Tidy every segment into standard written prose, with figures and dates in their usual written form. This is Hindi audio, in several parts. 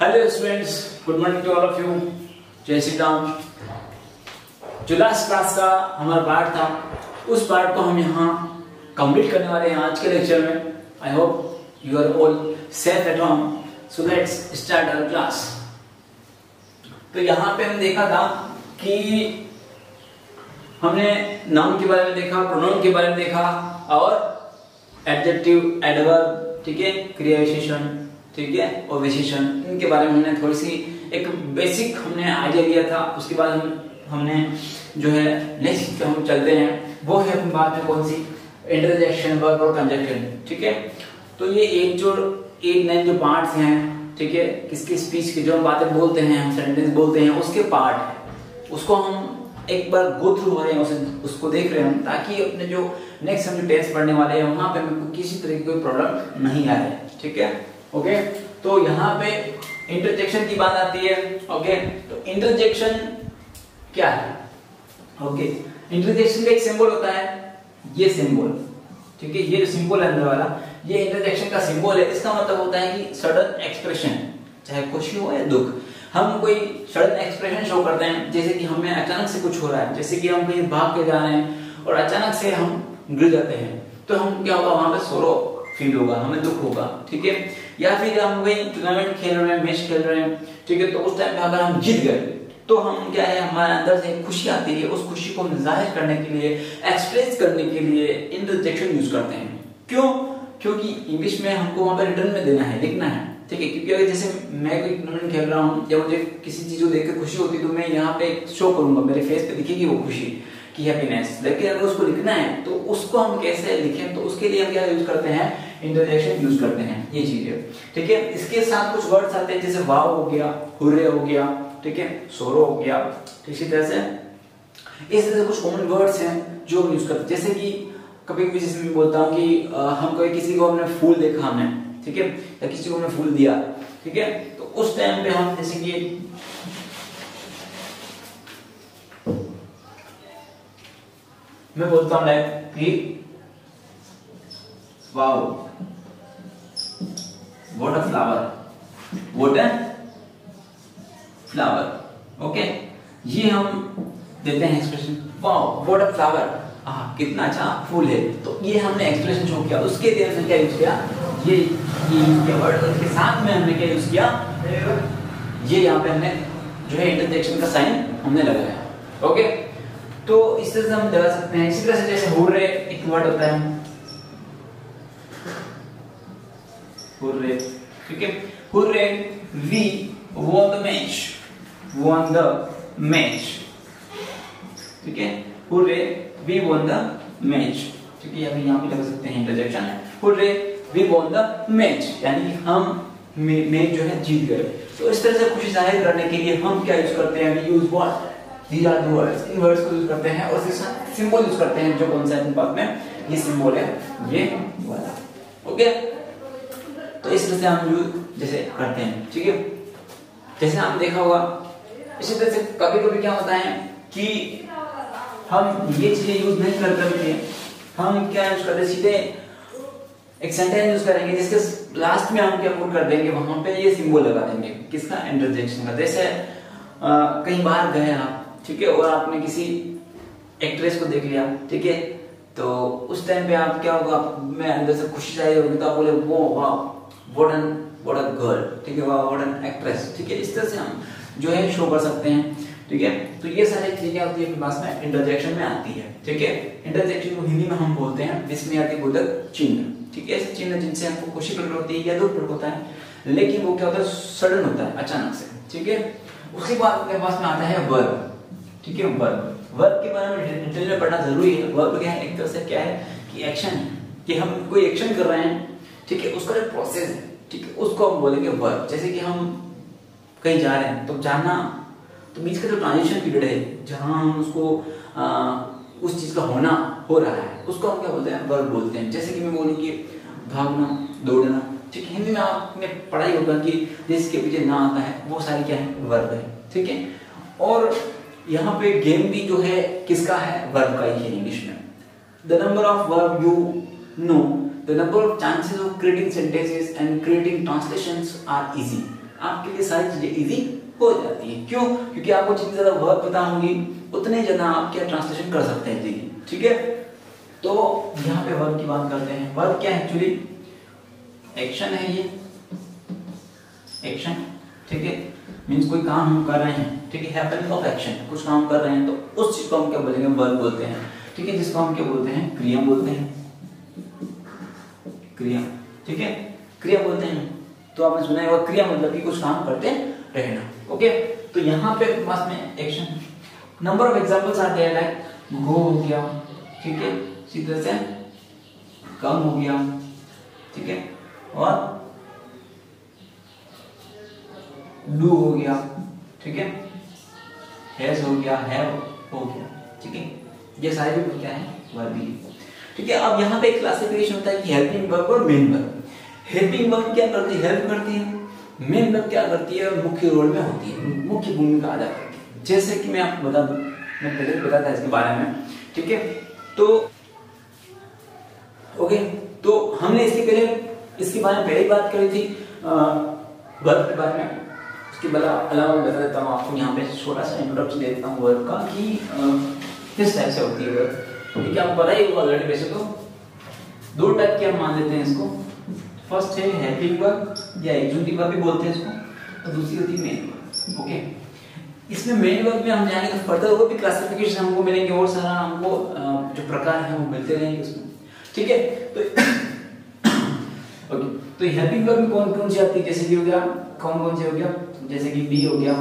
Hello students, good morning to all of you. जय श्री राम। जो लास्ट क्लास का हमारा पार्ट था, उस पार्ट को हम यहाँ कंप्लीट करने वाले हैं आज के लेक्चर में। I hope you are all safe at home, so let's start our class. तो यहाँ पे हम देखा था कि हमने नाउन के बारे में देखा, प्रोनाउन के बारे में देखा और एडजेक्टिव, एडवर्ब, ठीक है, क्रिया विशेषण, ठीक है, और विशेषण, इनके बारे में हमने थोड़ी सी एक बेसिक हमने आइडिया लिया था। उसके बाद हमने जो है नेक्स्ट हम चलते हैं, वो है अपनी बात में कौन सी, इंटरजेक्शन, वर्ब और कंजक्शन, ठीक है। तो ये एक नए जो पार्ट्स हैं, ठीक है, किसकी स्पीच की जो हम बातें बोलते हैं, हम सेंटेंस बोलते हैं, उसके पार्ट है। उसको हम एक बार गो थ्रू हो रहे हैं, उसको देख रहे हैं, ताकि अपने जो नेक्स्ट हम जो टेस्ट पढ़ने वाले हैं वहां पे हमको किसी तरह की कोई प्रॉब्लम नहीं आए, ठीक है। ओके, तो यहाँ पे इंटरजेक्शन की बात आती है। ओके, तो इंटरजेक्शन क्या है? ओके, इंटरजेक्शन का एक सिंबल होता है, ये सिंबल, ठीक है, ये सिंबल है अंदर वाला, ये इंटरजेक्शन का सिंबल है। इसका मतलब होता है कि सडन एक्सप्रेशन, चाहे खुशी हो या दुख, हम कोई सडन एक्सप्रेशन शो करते हैं। जैसे कि हमें अचानक से कुछ हो रहा है, जैसे कि हम कहीं भाग के जा रहे हैं और अचानक से हम गिर जाते हैं, तो हम क्या होगा, वहां पे सोरो फील होगा, हमें दुख होगा, ठीक है। या फिर हम कोई टूर्नामेंट खेल रहे हैं, मैच खेल रहे हैं, ठीक है, तो उस टाइम पे अगर हम जीत गए तो हम क्या है, हमारे अंदर से खुशी आती है, उस खुशी को जाहिर करने के लिए, एक्सप्रेस करने के लिए इंटरजेक्शन यूज करते हैं। क्यों? क्योंकि इंग्लिश में हमको वहां पर रिटर्न में देना है, लिखना है, ठीक है। क्योंकि अगर जैसे मैं कोई टूर्नामेंट खेल रहा हूँ या मुझे किसी चीज को देख कर खुशी होती है, तो मैं यहाँ पे शो करूंगा, मेरे फेस पे दिखेगी वो खुशी की हैप्पीनेस। लेकिन अगर उसको लिखना है तो उसको हम कैसे लिखें, तो उसके लिए हम क्या यूज करते हैं, इंटरजेक्शन यूज करते हैं, ये चीज है, ठीक है। इसके साथ कुछ वर्ड्स आते हैं, जैसे वाव हो गया, हुर्रे हो गया, ठीक है, सोरो हो गया, इसी तरह से इस तरह से कुछ कॉमन वर्ड्स हैं जो हम यूज करते हैं। जैसे कि कभी कभी जैसे मैं बोलता हूँ कि हम कोई किसी को हमने फूल देखा हमने, ठीक है, या किसी को हमने फूल दिया, ठीक है, तो उस टाइम पे हम जैसे कि मैं बोलता हूँ लाइक कि wow, what a flower, what a flower. Okay, ये हम देते हैं expression, wow what a flower, कितना अच्छा फूल है। तो ये हमने एक्सप्रेशन शो किया, उसके लिए हमने क्या यूज किया, ये वर्ड, इसके साथ में हमने क्या यूज किया, ये यहाँ पे हमने जो है इंटरजेक्शन का साइन हमने लगाया। ओके, तो इस तरह से हम लगा सकते हैं। इसी तरह से जैसे हुर्रे एक वर्ड होता है, हुर्रे, ठीक है, hurray, we won the match, won the match, ठीक है, hurray, we won the match, ठीक है। अभी यहाँ पे लगा सकते हैं interjection, hurray, we won the match, यानी कि हम मैच जो है जीत गए। तो इस तरह से खुशी जाहिर करने के लिए हम क्या यूज करते हैं, we use what, these are the words, इन वर्ड्स को यूज करते हैं और इसके साथ सिंबल यूज करते हैं, जो कौन सा है बात में, ये सिंबल है, ये वाला। ओके, तो इस तरह से हम यूज जैसे करते हैं, ठीक है। जैसे आपने देखा होगा, इसी तरह से कभी कभी क्या होता है कि हम ये चीजें यूज नहीं करते, हम क्या यूज करते, सीधे एक सेंटेंस यूज करेंगे जिसके लास्ट में हम क्या पुट कर देंगे, वहां पे ये सिंबल लगा देंगे, किसका, इंटरजेक्शन का। जैसे कहीं बाहर गए आप, ठीक है, और आपने किसी एक्ट्रेस को देख लिया, ठीक है, तो उस टाइम पे आप क्या होगा, मैं अंदर से खुशी चाहिए होगी, तो आप बोले वो वाह व्हाट अ गर्ल, ठीक है, वाह व्हाट एन एक्ट्रेस, ठीक है। इस तरह से हम जो है शो कर सकते हैं, ठीक है। तो ये सारी चीजें होती है भाषा में, इंटरजेक्शन में आती है, ठीक है। इंटरजेक्शन को हिंदी में हम बोलते हैं, जिसमें आती है बोधक चिन्ह, ठीक है, ऐसे चिन्ह जिनसे हमको खुशी प्रकट होती है या दुख प्रकट होता है, लेकिन वो क्या होता है, सडन होता है, अचानक से, ठीक है। उसके बाद अपने पास में आता है वर्ब, ठीक है, वर्ब। वर्ब के बारे में डिटेल में पढ़ना जरूरी है। वर्ब क्या है, एक तरह से क्या है कि एक्शन है, कि हम कोई एक्शन कर रहे हैं, ठीक है, उसका जो प्रोसेस है, ठीक है, उसको हम बोलेंगे वर्ब। जैसे कि हम कहीं जा रहे हैं, तो जाना, तो बीच का जो ट्रांजिशन पीरियड है, जहां हम उसको उस चीज का होना हो रहा है, उसको हम क्या बोलते हैं, वर्ब बोलते हैं। जैसे कि मैं बोलूं कि भागना, दौड़ना, ठीक है, हिंदी में आपने पढ़ाई होगा कि जिसके पीछे ना आता है वो सारी क्या है, वर्ब है, ठीक है। और यहाँ पे गेम भी जो है किसका है, वर्ब का ही है इंग्लिश में। The number of verb you know, the number of chances of creating sentences and creating translations are easy. आपके लिए सारी चीजें इजी हो जाती है। क्यों? क्योंकि आपको जितनी ज्यादा वर्ब पता होंगी उतने ज्यादा आप क्या ट्रांसलेशन कर सकते हैं जी। ठीक है, तो यहाँ पे वर्ब की बात करते हैं। वर्ब क्या है? एक्चुअली एक्शन है, ये एक्शन, ठीक है, मींस कोई काम हम कर रहे हैं, ठीक है, हैपनिंग ऑफ एक्शन, कुछ काम कर रहे हैं तो उस चीज को हम क्या बोलेंगे? वर्ब बोलते हैं। ठीक है, जिसको हम क्या बोलते हैं? क्रिया बोलते हैं, क्रिया। ठीक है, क्रिया बोलते हैं। तो आपने सुना है क्रिया मतलब कि कुछ काम करते रहना। ओके, तो यहाँ पे पास में एक्शन, नंबर ऑफ एग्जांपल्स आते हैं, लाइक गो हो गया, ठीक है, इसी तरह से कम हो गया, ठीक है, और डू हो गया, ठीक है, हैज हो गया, हैव हो गया, ठीक है, ये सारे भी क्या है? वर्ब ही। ठीक है, अब यहाँ पे एक क्लासिफिकेशन होता है कि हेल्पिंग वर्ब और मेन वर्ब। हेल्पिंग वर्ब क्या करती है? हेल्प करती है। मेन वर्ब क्या करती है? मुख्य रोल में होती है, मुख्य भूमिका अदा करती है। जैसे कि मैं आपको बता दूं, मैं पहले भी बताया था इसके बारे में, ठीक है, तो ओके, तो हमने इसके बारे में पहले ही बात करी थी वर्ब के बारे में। उसके अलावा मैं बता देता हूँ आपको, यहाँ पे छोटा सा इंट्रोडक्शन दे देता हूँ वर्ब का कि किस टाइप से होती है वर्ब। ठीक है, आपको पता ही होगा ऑलरेडी। वैसे तो दो टाइप के हम मान लेते हैं इसको। फर्स्ट है हेल्पिंग वर्ब या एग्जीक्यूटिव वर्ब भी बोलते हैं इसको, और दूसरी होती है मेन वर्ब। ओके, इसमें मेन वर्ब में हम जाएंगे तो फर्दर वो भी क्लासिफिकेशन हमको मिलेंगे, और सारा हमको जो प्रकार है वो मिलते रहेंगे उसमें। ठीक है, तो ओके, तो हेल्पिंग वर्ब में कौन कौन सी आती है? जैसे कि हो गया, कौन से हो गया? जैसे कि बी हो गया,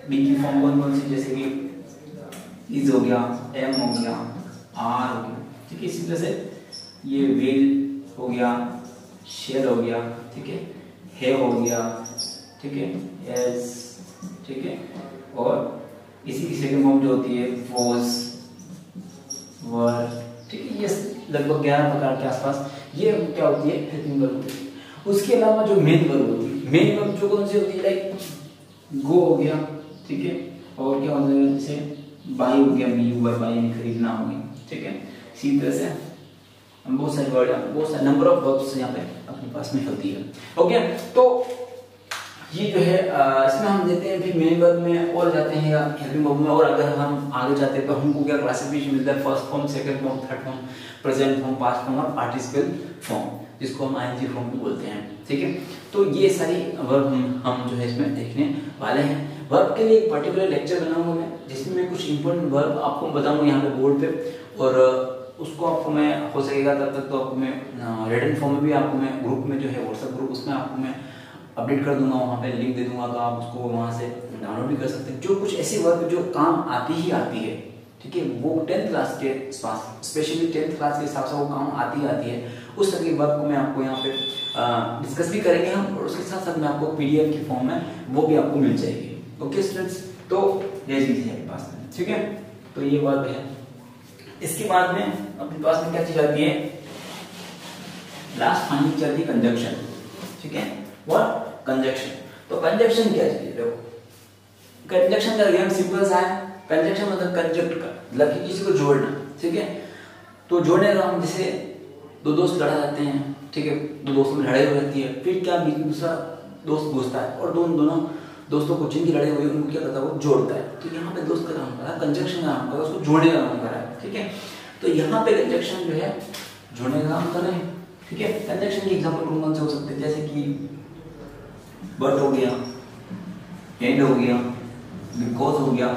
बी की फॉर्म कौन सी? जैसे कि इज हो गया, एम हो गया, आर हो गया, ठीक है, इसी तरह से ये विल हो गया, शेयर हो गया, ठीक है, हैव हो गया, ठीक है, एज, ठीक है, और इसी की सेकंड फॉर्म जो होती है वाज, वर, ठीक है, ये लगभग 11 प्रकार के आसपास ये क्या होती है? हेल्पिंग वर्ब होती है। उसके अलावा जो मेन वर्ब होती है, मेन वर्ब जो कौन सी होती है? लाइक गो हो गया, ठीक है, और क्या होता है? जैसे बाई हो गया, बी हुआ, बाई में खरीदना हो गया, ठीक है, इसी तरह से बहुत सारे वर्ड, बहुत सारे नंबर ऑफ वर्ब्स यहाँ पे अपने पास में होती है। ओके, तो ये जो है इसमें हम देते हैं फिर मेन वर्ब में और जाते हैं या हेल्पिंग वर्ब में, और अगर हम आगे जाते हैं तो हमको क्या क्लासिफिकेशन मिलता है? First form, second form, third form, present form, past form और पार्टिसिपल फॉर्म, जिसको हम आईएनजी फॉर्म भी बोलते हैं। ठीक है, तो ये सारी वर्ब हम जो है इसमें देखने वाले हैं। वर्ब के लिए एक पर्टिकुलर लेक्चर बनाऊंगा मैं, जिसमें मैं कुछ इंपॉर्टेंट वर्ब आपको बताऊंगा यहाँ पे बोर्ड पे, और उसको आपको मैं हो सकेगा तब तक तो आपको मैं रिटन फॉर्म में भी आपको मैं ग्रुप में जो है व्हाट्सएप ग्रुप, उसमें आपको मैं अपडेट कर दूंगा, वहाँ पे लिंक दे दूंगा, तो आप उसको वहाँ से डाउनलोड भी कर सकते हैं। जो कुछ ऐसी वर्ब जो काम आती ही आती है, ठीक है, वो 10th क्लास के स्पेशली 10th क्लास के हिसाब से वो काम आती है, उस तरह की वर्ब को मैं आपको यहाँ पे डिस्कस भी करेंगे हम, और उसके साथ साथ मैं आपको पीडीएफ की फॉर्म में वो भी आपको मिल जाएगी। ओके स्टूडेंट्स, तो ये चीज है पास में, ठीक है, तो ये वर्ब है। इसके बाद में अपने पास में क्या चीज आती है? लास्ट फाइनल चलती है कंजंक्शन। ठीक है, व्हाट? कंजंक्शन। तो कंजंक्शन क्या चीज है? देखो, कंजंक्शन का नियम सिंपल सा है। कंजंक्शन मतलब कंजक्ट का, मतलब कि किसी को जोड़ना। ठीक है, तो जोड़ने का हम जैसे दो दोस्त लड़ा जाते हैं, ठीक है, दो दोस्तों में लड़ाई हो जाती है, फिर क्या बीच में दूसरा दोस्त घुसता है और दोनों दोस्तों को जिनकी लड़ाई हुई उनको क्या करता है? वो जोड़ता है। तो यहाँ पे दोस्त का काम करा, कंजंक्शन का काम करा, उसको जोड़ने का काम करा है। ठीक है, तो यहाँ पे कंजंक्शन जो है जोड़ने का काम कर रहे हैं। ठीक है, कंजंक्शन के एग्जांपल कौन से हो सकते हैं? जैसे कि बट हो गया, एंड हो गया, बिकॉज हो गया,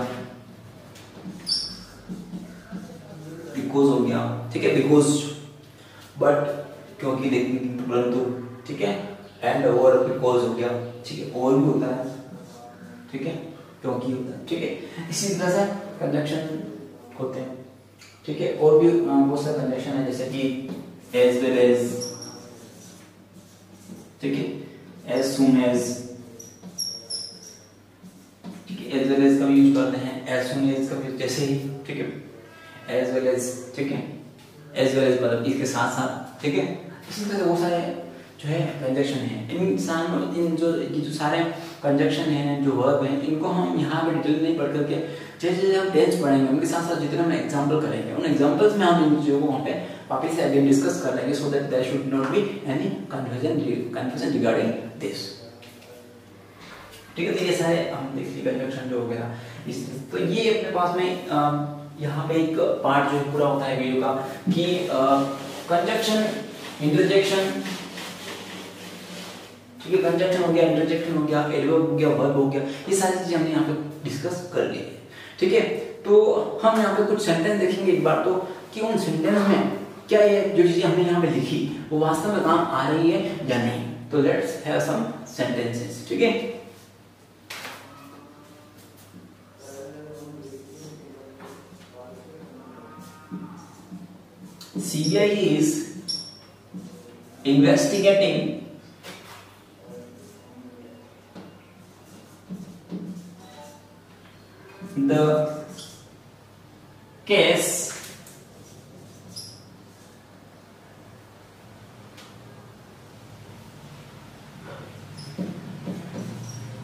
बिकॉज हो गया, ठीक है, बिकॉज, बट क्योंकि, लेकिन, परंतु, ठीक है, एंड और बिकॉज हो गया, ठीक है, और भी होता है, ठीक है, क्योंकि होता है, ठीक है, इसी तरह से कंजंक्शन होते हैं। ठीक है, और भी बहुत सारे कंजंक्शन है, जैसे कि एज वेल एज, ठीक है, एज सून एज, ठीक है, एज वेल एज का भी यूज करते हैं, एज सून एज का भी जैसे ही, ठीक है, एज वेल एज, ठीक है, एज वेल एज मतलब इसके साथ साथ, ठीक है, इसी तरह से बहुत सारे जो है कंजंक्शन है। इन जो सारे कंजंक्शन है, जो वर्ब है, इनको हम यहाँ पे डिटेल नहीं पढ़ करके जैसे जैसे हम टेंस पढ़ेंगे उनके साथ साथ जितने हम एग्जांपल करेंगे, उन एग्जांपल्स में हम इन चीजों को वहाँ पे वापस से अगेन डिस्कस कर लेंगे, so that there should not be any confusion regarding this. ठीक है। तो ये सारे हम देखिए कंजक्शन जो हो गया इस, तो ये अपने पास में यहाँ पे एक पार्ट जो पूरा होता है वीडियो का कि कंजक्शन, इंटरजेक्शन, ठीक है, कंजक्शन हो गया, इंटरजेक्शन हो गया, एडवर्ब हो गया, वर्ब हो गया, ये सारी चीजें हमने यहाँ पे डिस्कस कर ली है। ठीक है, तो हम यहाँ पे कुछ सेंटेंस देखेंगे एक बार तो कि उन सेंटेंस में क्या ये जो चीजें हमने यहाँ पे लिखी वो वास्तव में काम आ रही है या नहीं। तो लेट्स हैव सम सेंटेंसेस। ठीक है, CBI is investigating the case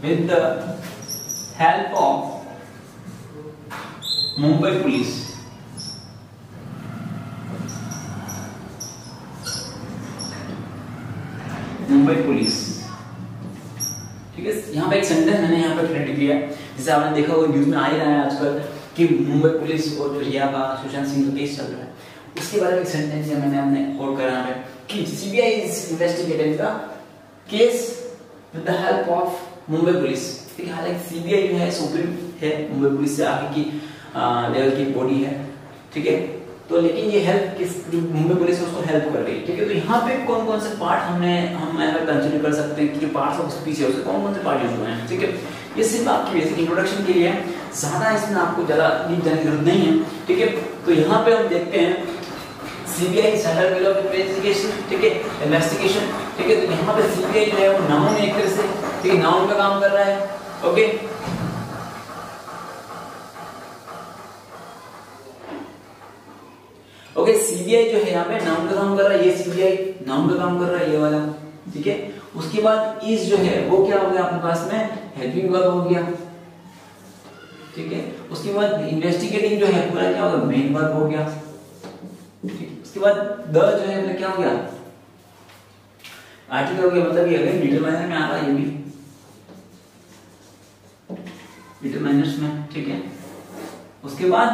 with the help of Mumbai police. Mumbai police. ठीक है, यहाँ पे एक सेंटेंस मैंने यहाँ पे क्रिएट किया है, जैसे आपने देखा वो न्यूज में आ ही रहा है आजकल कि मुंबई पुलिस और जो रिया का, सुशांत सिंह का केस चल रहा है, उसके बारे में एक सेंटेंस है मैंने अपने कोड करा है कि CBI is investigating the case with the help of Mumbai police. ठीक है, हालांकि CBI जो है सुप्रीम है, मुंबई पुलिस से आगे की लेवल की बॉडी है। ठीक है, तो लेकिन ये हेल्प किस, मुंबई पुलिस उसको हेल्प कर रही है। ठीक है, तो यहाँ पे कौन कौन से पार्ट हम कंसिडर कर सकते हैं कि जो पार्ट्स ऑफ स्पीच है उसके कौन कौन से पार्ट यूज हुए हैं। ठीक है, ये सिर्फ आपकी बेसिक इंट्रोडक्शन के लिए है, ज्यादा इसमें आपको ज्यादा डीप जाने की जरूरत नहीं है। ठीक है, तो यहाँ पे हम देखते हैं CBI central bureau of investigation, ठीक है, इन्वेस्टिगेशन। ठीक है, तो यहाँ पे CBI जो है वो नाउन है एक तरह से, ठीक है, नाउन का काम कर रहा है। ओके, ओके, CBI जो है यहाँ पे नाउन का काम कर रहा है, ये CBI नाउन का काम कर रहा है, ये वाला। ठीक है, उसके बाद इस जो है वो क्या हो गया अपने पास में, हेल्पिंग वर्ब हो गया। ठीक है, उसके बाद इन्वेस्टिगेटिंग जो है पूरा क्या होगा, मेन वर्ब हो गया। ठीक, उसके बाद द जो है मतलब क्या हो गया, आर्टिकल हो गया, मतलब ये अगर डिटरमाइनर में आ रहा है, ये भी डिटरमाइनर्स में। ठीक है, उसके बाद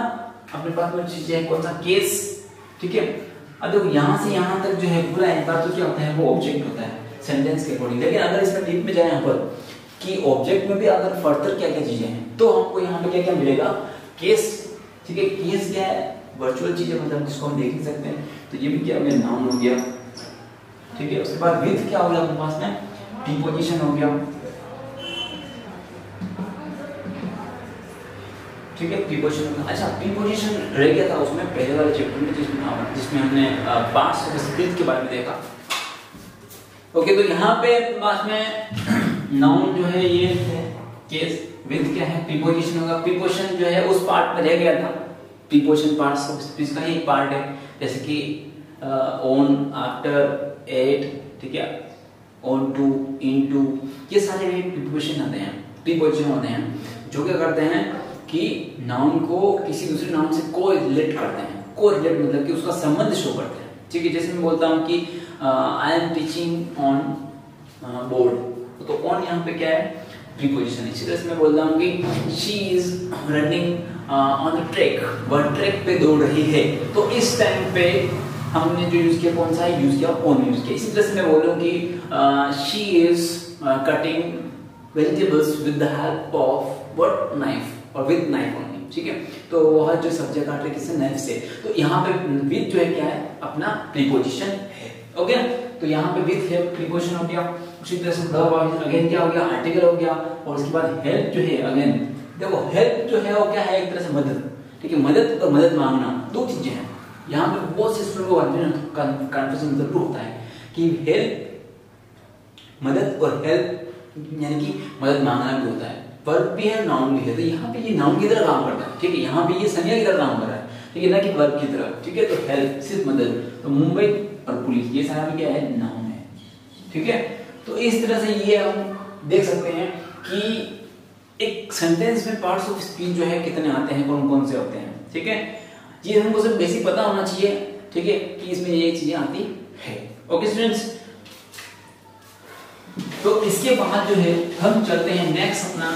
अपने पास में चीजें है कौन सा, केस। ठीक है, अब देखो यहाँ से यहाँ तक जो है पूरा एक बार तो क्या होता है वो ऑब्जेक्ट होता है सेंटेंस के अकॉर्डिंग। लेकिन अगर इसमें डीप में जाए यहाँ पर कि ऑब्जेक्ट में भी अगर फर्दर क्या क्या चीजें हैं तो हमको यहाँ पे क्या क्या मिलेगा, केस। ठीक है, केस क्या है, वर्चुअल चीजें, मतलब जिसको हम देख नहीं सकते हैं, तो ये भी क्या हो गया, नाउन हो गया। ठीक है, उसके बाद विथ क्या हो गया अपने पास में, प्रीपोजिशन हो गया। ठीक है, प्रीपोजिशन। अच्छा, प्रीपोजिशन रह गया था उसमें पहले वाले चैप्टर में जिसमें हमने पार्ट्स ऑफ स्पीच के बारे में देखा। ओके, तो यहाँ पे पास में नाउन जो है ये है, केस, विद क्या है, प्रीपोजिशन होगा। प्रीपोजिशन जो है उस पार्ट में रह गया था, प्रीपोजिशन पार्ट्स ऑफ स्पीच का ही एक पार्ट है, जैसे कि ऑन, आफ्टर, एट, ठीक है, ऑन टू, इनटू, ये सारे प्रीपोजिशन आते हैं, प्रीपोजिशन होते हैं जो क्या करते हैं कि नाउन को किसी दूसरे नाउन से को रिलेट करते हैं। को रिलेट मतलब कि उसका संबंध शो करते हैं। ठीक है, जैसे मैं बोलता हूँ कि I am teaching on board, तो ऑन यहाँ पे क्या है, प्रीपोजिशन है। इसी तरह से मैं बोलता हूँ कि she is running on the track, वह ट्रैक पे दौड़ रही है, तो इस टाइम पे हमने जो यूज किया कौन सा है, यूज किया ऑन यूज किया। इसी तरह से मैं बोलूँ कि she is cutting vegetables with the help of what, knife, और विद नाइफ ओनली। ठीक है, तो वह जो सब्जी काट रहे किससे, नाइफ से, तो यहाँ पे विद जो है क्या है, अपना प्रीपोजिशन है। ओके, तो यहाँ पे विद है, प्रीपोजिशन हो गया। उसी तरह से द अगेन क्या हो गया, आर्टिकल हो गया। और उसके बाद हेल्प जो है, अगेन देखो हेल्प जो है वो क्या है, एक तरह से मदद। ठीक है, मदद और मदद मांगना दो चीजें हैं। यहाँ पे बहुत से स्टूडेंट को कन्फ्यूजन जरूर होता है कि हेल्प, मदद, और हेल्प यानी कि मदद मांगना भी होता है, वर्ब भी है, नाउन भी है। तो यहाँ पे ये नाउन की तरह काम करता है। ठीक है, यहाँ पे ये संज्ञा की तरह काम कर रहा है, ठीक है, ना कि वर्ब की तरह। ठीक है, तो हेल्प सिर्फ मदद, तो मुंबई और पुलिस ये सारा भी क्या है, नाउन है। ठीक है, तो इस तरह से ये हम देख सकते हैं कि एक सेंटेंस में पार्ट्स ऑफ स्पीच जो है कितने आते हैं, कौन कौन से होते हैं। ठीक है, ये हमको सिर्फ बेसिक पता होना चाहिए। ठीक है, कि इसमें ये चीजें आती है। ओके स्टूडेंट्स, तो इसके बाद जो है हम चलते हैं नेक्स्ट अपना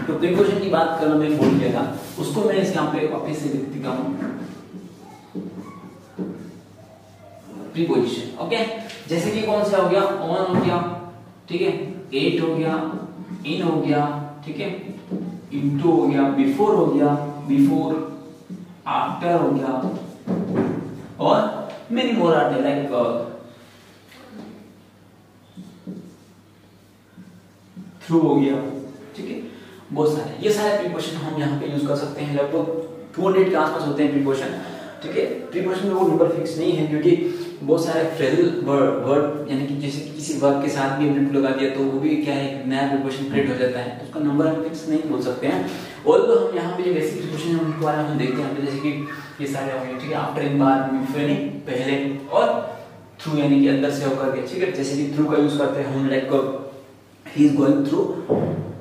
तो प्रीपोजिशन की बात करना मैं भूल गया था, उसको मैं यहाँ पे वापस से लिख देता हूँ। प्रीपोजिशन ओके, जैसे कि कौन सा हो गया, ऑन हो गया, ठीक है, एट हो गया, इन हो गया, ठीक है, इनटू हो गया, बिफोर हो गया, बिफोर, आफ्टर हो गया, और many more are there like through हो गया, ठीक है, बहुत सारे ये सारे प्रीपोजिशन हम यहाँ पे यूज कर सकते हैं। लगभग 200 के आसपास होते हैं प्रीपोजिशन, ठीक है। प्रीपोजिशन में वो नंबर फिक्स नहीं है क्योंकि बहुत सारे फ्रेजल वर्ड यानी कि जैसे किसी वर्ब के साथ भी हमने लगा दिया तो वो भी क्या है, एक नया प्रीपोजिशन क्रिएट हो जाता है, तो उसका नंबर हम फिक्स नहीं बोल सकते हैं। और तो हम यहाँ पे जो बेसिक प्रीपोजिशन है उनके बारे में हम देखते हैं, जैसे कि ये सारे हो गए, ठीक है, आफ्टर, इन, बाद, बिफोर यानी पहले, और थ्रू यानी कि अंदर से होकर के, ठीक है। जैसे कि थ्रू का यूज करते हैं हम, like he is going through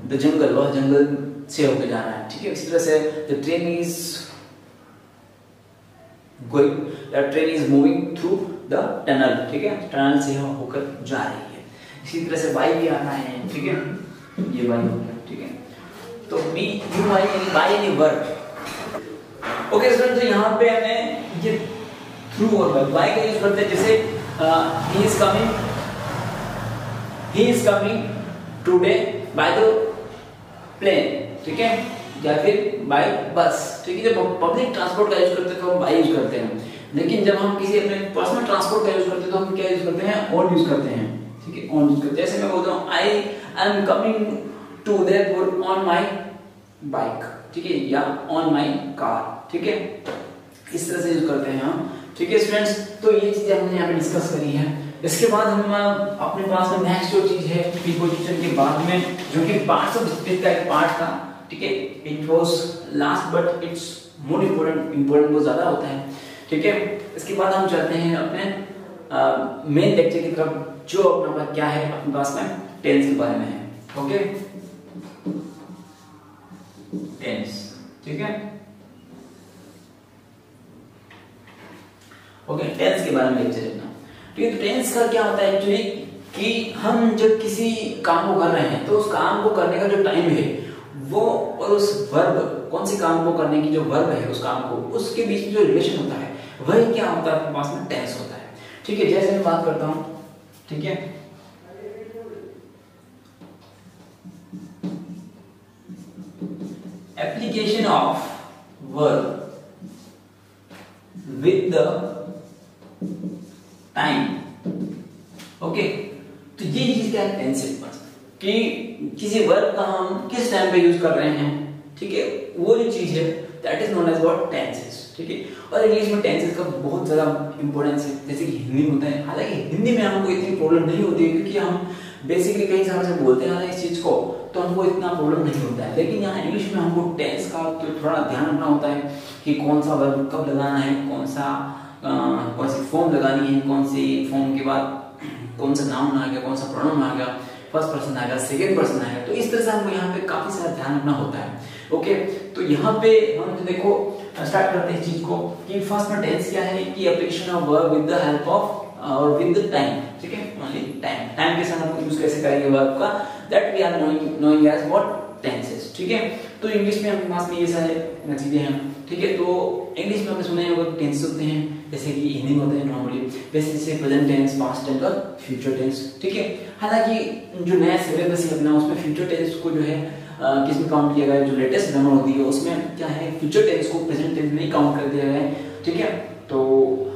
the jungle, वह जंगल से होकर जा रहा है, ठीक है। इसी तरह से the train is going, the train is moving through the tunnel, ठीक है, टनल से होकर जा रही है। इसी तरह से बाई भी आता है, ठीक है, ये बाई हो गया, ठीक है। तो बी यू बाई यानी बाई यानी वर्ब। ओके स्टूडेंट, तो यहाँ पे हमें ये थ्रू और बाई का यूज करते हैं, जैसे he is coming today by the plane, ठीक है, या फिर बाय बस, ठीक है। जब पब्लिक ट्रांसपोर्ट का यूज करते हैं तो हम बाय यूज करते हैं, लेकिन जब हम किसी अपने पर्सनल ट्रांसपोर्ट का यूज करते हैं तो हम क्या यूज करते हैं, ऑन यूज करते हैं, ठीक है, ऑन यूज करते हैं। जैसे मैं बोलता हूँ I am coming to Udaipur on my bike, ठीक है, या ऑन माय कार, ठीक है, इस तरह से यूज करते हैं हम, ठीक है स्टूडेंट्स। तो ये चीजें हमने यहाँ पे डिस्कस करी है। इसके बाद हम अपने पास में नेक्स्ट जो चीज है प्रीपोजिशन के बाद में, जो कि पार्ट्स ऑफ स्पीच का एक पार्ट था, ठीक है, it was last but it's more important बहुत ज्यादा होता है, ठीक है। इसके बाद हम चलते हैं अपने मेन लेक्चर की तरफ, जो अपना क्या है अपने पास में टेंस के बारे में है, ओके, टेंस, ठीक है, ओके, टेंस के बारे में लेक्चर लेना, ठीक है। तो टेंस का क्या होता है एक्चुअली कि हम जब किसी काम को कर रहे हैं तो उस काम को करने का जो टाइम है वो और उस वर्ब, कौन सी काम को करने की जो वर्ब है उस काम को, उसके बीच में जो रिलेशन होता है वही क्या होता है अपने पास में टेंस होता है, ठीक है। जैसे मैं बात करता हूं, ठीक है, application of verb with the time, okay. तो ये चीज क्या है, टेंस है कि किसी वर्ब का हम किस टाइम पे यूज कर रहे हैं, ठीक है, वो जो चीज है that is known as what, tenses, ठीक है। और इंग्लिश में टेंसेस का बहुत ज्यादा इंपॉर्टेंस है, जैसे कि हिंदी में होता है। हालांकि हिंदी में हमको इतनी प्रॉब्लम नहीं होती है क्योंकि हम बेसिकली कई सालों से बोलते हैं इस चीज को, तो हमको इतना प्रॉब्लम नहीं होता है। लेकिन यहाँ इंग्लिश में हमको टेंस का तो थोड़ा ध्यान रखना होता है कि कौन सा वर्ब कब लगाना है, कौन सी फॉर्म लगानी है, कौन सी फॉर्म के बाद कौन सा नाउन आ गया, कौन सा प्रोनाउन आ गया, फर्स्ट पर्सन आएगा, सेकंड पर्सन आएगा, तो इस तरह से हमको यहाँ पे काफी सारा ध्यान रखना होता है, ओके। तो यहाँ पे हम देखो स्टार्ट करते हैं इस चीज को कि फर्स्ट में टेंस क्या है कि application of verb with the help of और विद द टाइम, ठीक है, ओनली टाइम के साथ हम यूज कैसे करेंगे वर्ब का, that we are knowing as what, tenses, ठीक है। तो इंग्लिश में हमारे पास में ये सारे चीजें हैं, ठीक है। तो इंग्लिश में आपने सुना होगा टेंस होते हैं, जैसे कि हिंदी में होते हैं नॉर्मली, जैसे प्रेजेंट टेंस, पास्ट टेंस और फ्यूचर टेंस, ठीक है। हालांकि जो नया सिलेबस है अपना उसमें फ्यूचर टेंस को जो है किस में काउंट किया गया है, जो लेटेस्ट ग्रामर होती है उसमें क्या है, फ्यूचर टेंस को प्रेजेंट टेंस में ही काउंट कर दिया गया है, ठीक है। तो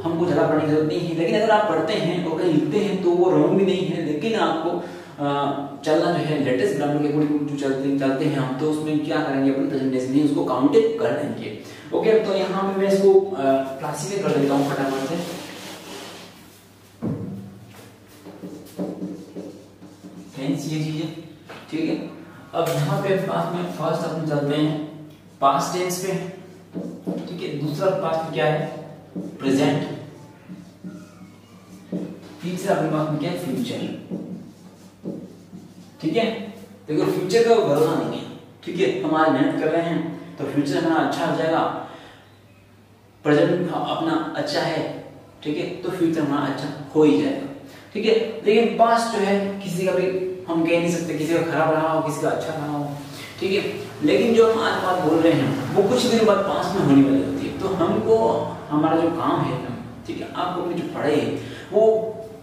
हमको ज्यादा पढ़ने की जरूरत नहीं है, लेकिन अगर आप पढ़ते हैं और कहीं लिखते हैं तो वो रॉन्ग भी नहीं है, लेकिन आपको चलना जो है लेटेस्ट ग्रामर के अकॉर्डिंग जो चलते हैं हम, तो उसमें क्या करेंगे अपन प्रेजेंट टेंस में उसको काउंट कर लेंगे, ओके। तो यहाँ पे मैं इसको क्लासिफाई कर देता हूँ फटाफट से, टेंस ये चीज है, ठीक है। अब यहाँ पे पास में फर्स्ट अपन चलते हैं पास्ट टेंस पे, ठीक है। दूसरा पास्ट में क्या है, प्रेजेंट, तीसरा अपने पास में क्या है, फ्यूचर, ठीक है। देखो फ्यूचर का भरोसा नहीं है, ठीक है, हम आज मेहनत कर रहे हैं तो फ्यूचर हमारा अच्छा हो जाएगा, प्रेजेंट अपना अच्छा है, ठीक है, तो फ्यूचर हमारा अच्छा हो ही जाएगा, ठीक है। लेकिन पास्ट जो है किसी का भी हम कह नहीं सकते, किसी का खराब रहा हो, किसी का अच्छा रहा हो, ठीक है। लेकिन जो हम आज बात बोल रहे हैं वो कुछ दिन बाद पास्ट में होने वाली होती है। तो हमको हमारा जो काम है, ठीक है, आपको अपनी जो पढ़ाई है वो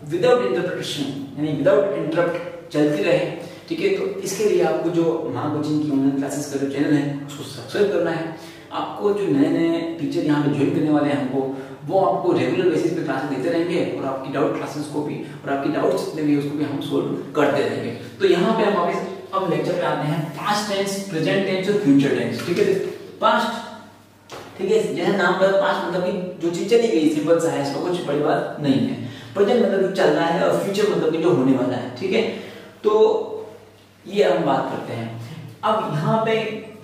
विदाउट इंटरप्रिटेशन यानी विदाउट इंटरप्ट चलती रहे, ठीक है। तो इसके लिए आपको जो माँ कोचिंग की ऑनलाइन क्लासेस का जो चैनल है उसको सब्सक्राइब करना है। आपको जो नए नए टीचर यहाँ पे ज्वाइन करने वाले हैं हमको, वो आपको रेगुलर बेसिस पे क्लासेस देते रहेंगे और आपकी डाउट क्लासेस को भी और आपकी डाउट्स जितने भी उसको भी हम सोल्व करते रहेंगे। तो यहाँ पे हम वापस अब लेक्चर पे आते हैं, पास्ट टेंस, प्रेजेंट टेंस और फ्यूचर टेंस, ठीक है। पास्ट, ठीक है, जैसे नाम पर पास्ट मतलब कि जो चीज चली गई, सिंपल सा है, इसका कुछ बड़ी बात नहीं है। प्रेजेंट मतलब कि चल रहा है और फ्यूचर मतलब कि जो होने वाला है, ठीक है। तो ये हम बात करते हैं। अब यहाँ पे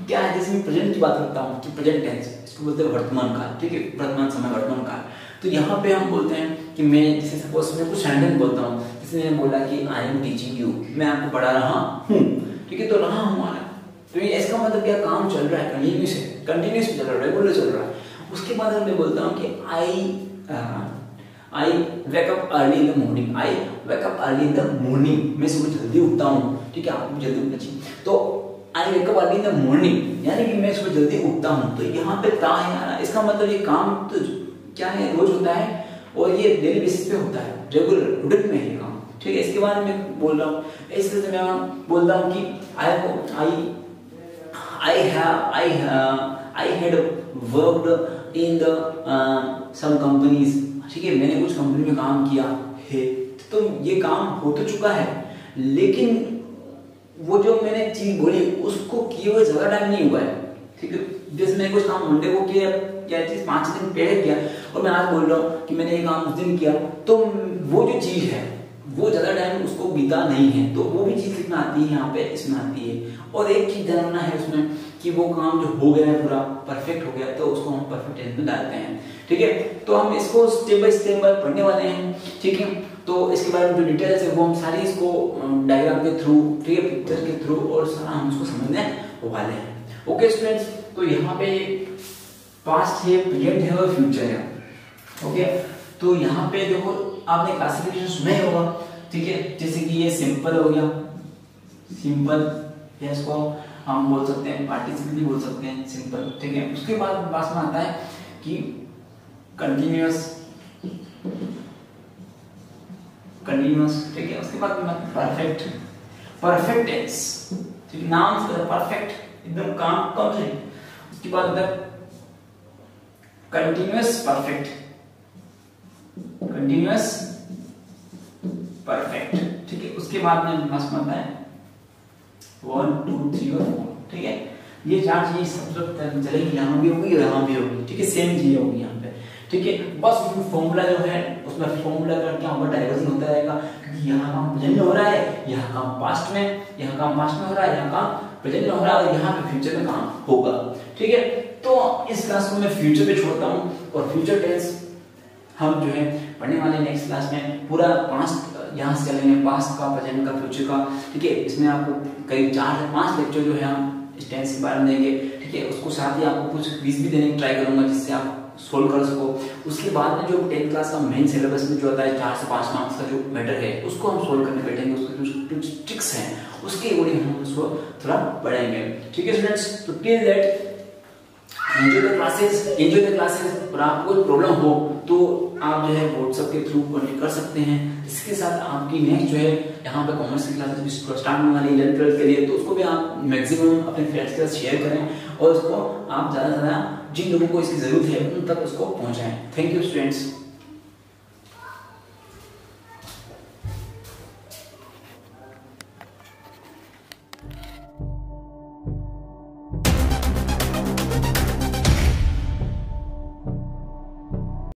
क्या है, जैसे मैं प्रेजेंट की बात करता हूँ कि प्रेजेंट टेंस, इसको बोलते हैं वर्तमान काल, ठीक है, वर्तमान समय, वर्तमान काल। तो यहाँ पे हम बोलते हैं कि मैं जैसे सपोज मैं कुछ सेंटेंस बोलता हूँ, जैसे मैंने बोला कि आई एम टीचिंग यू, मैं आपको पढ़ा रहा हूँ, ठीक है। तो रहा हूँ आना, तो ये इसका मतलब क्या, काम चल रहा है, कंटिन्यूस चल रहा है, रेगुलर चल रहा है। उसके बाद मैं बोलता हूँ कि I wake up early in the morning, I wake up early in the morning, मैं सुबह जल्दी उठता हूँ, ठीक है, आपको जल्दी उठना चाहिए। तो I wake up early in the morning यानी कि मैं सुबह जल्दी उठता हूँ। तो यहाँ पे ता है, इसका मतलब ये काम तो क्या है, रोज होता है और ये डेली बेसिस पे होता है, रेगुलर रूटीन में है काम, ठीक है। इसके बाद मैं बोल रहा हूँ, इसलिए मैं बोलता हूँ कि I had worked in the some companies, ठीक है, मैंने कुछ कंपनी में काम किया है। तो ये काम हो तो चुका है, लेकिन वो जो मैंने चीज बोली उसको किए हुए ज्यादा टाइम नहीं हुआ है, ठीक है। जैसे मैंने कुछ काम मंडे को किया, क्या चीज 5 दिन पहले किया और मैं आज बोल रहा हूँ कि मैंने ये काम उस दिन किया, तो वो जो चीज है वो ज्यादा टाइम उसको बीता नहीं है। तो वो भी चीज कितना आती है यहाँ पे, इसमें आती है। और एक चीज जानना है उसमें कि वो काम जो हो गया है पूरा परफेक्ट हो गया, तो उसको हम परफेक्ट टेंस में डालते हैं, ठीक है। तो हम इसको स्टेप बाय स्टेप पढ़ने वाले हैं, ठीक है। तो इसके बारे में जो डिटेल्स है वो हम सारी इसको डायग्राम के थ्रू, ठीक है, पिक्चर के थ्रू और सारा हम उसको समझने वाले हैं। ओके स्टूडेंट्स, तो यहाँ पे पास्ट है, प्रेजेंट है और फ्यूचर है, ओके। तो यहाँ पे देखो आपने क्लासिफिकेशन सुना ही होगा, ठीक है। जैसे कि ये सिंपल हो गया, सिंपल, इसको हम बोल सकते हैं पार्टिसिपल भी बोल सकते हैं, सिंपल, ठीक है। उसके बाद पास में आता है कि कंटिन्यूअस, ठीक है। उसके बाद परफेक्ट, परफेक्ट टेंस, ठीक है, नाउन परफेक्ट एकदम काम कंप्लीट। उसके बाद आता है कंटिन्यूअस परफेक्ट, कंटिन्यूअस परफेक्ट, ठीक है। उसके बाद में पास में आता है 1 2 3 और 4, ठीक है। ये 4 चीजें सब चलेगी, यहाँ भी होगी और यहाँ भी होगी, ठीक है, सेम चीजें होगी यहाँ पे, ठीक है। बस उसमें फॉर्मूला जो है उसमें फॉर्मूला का क्या होगा, डाइवर्जन होता रहेगा, क्योंकि यहाँ काम प्रेजेंट में हो रहा है, यहाँ काम पास्ट में, यहाँ काम पास्ट में हो रहा है, यहाँ काम प्रेजेंट में हो रहा है और यहाँ पे फ्यूचर में काम होगा, ठीक है। तो इस क्लास को मैं फ्यूचर पे छोड़ता हूँ और फ्यूचर टेंस हम जो है पढ़ने वाले नेक्स्ट क्लास में पूरा पास्ट यहाँ से चलेंगे, पास्ट का, प्रेजेंट का, फ्यूचर का, ठीक है। इसमें आपको करीब 4 से 5 लेक्चर जो है हम इस टेंस के बारे में देंगे, ठीक है। उसको साथ ही आपको कुछ क्विज भी देने की ट्राई करूंगा जिससे आप सोल्व कर सको। उसके बाद में जो 10th क्लास का मेन सिलेबस में जो आता है 4 से 5 मार्क्स का जो मैटर है उसको हम सोल्व करने बैठेंगे, उसके जो ट्रिक्स हैं उसके अकॉर्डिंग हम उसको थोड़ा पढ़ेंगे, ठीक है स्टूडेंट्स। तो till that enjoy the classes, और आपको कोई प्रॉब्लम हो तो आप जो है व्हाट्सएप के थ्रू कॉन्टेक्ट कर सकते हैं। इसके साथ आपकी नेक्स्ट जो है यहाँ पे कॉमर्स की क्लासेस भी स्टार्ट होने वाली है 11th के लिए, तो उसको भी आप मैक्सिमम अपने फ्रेंड्स के साथ शेयर करें और उसको आप ज़्यादा से ज़्यादा जिन लोगों को इसकी ज़रूरत है उन तक उसको पहुँचाएं। Thank you students.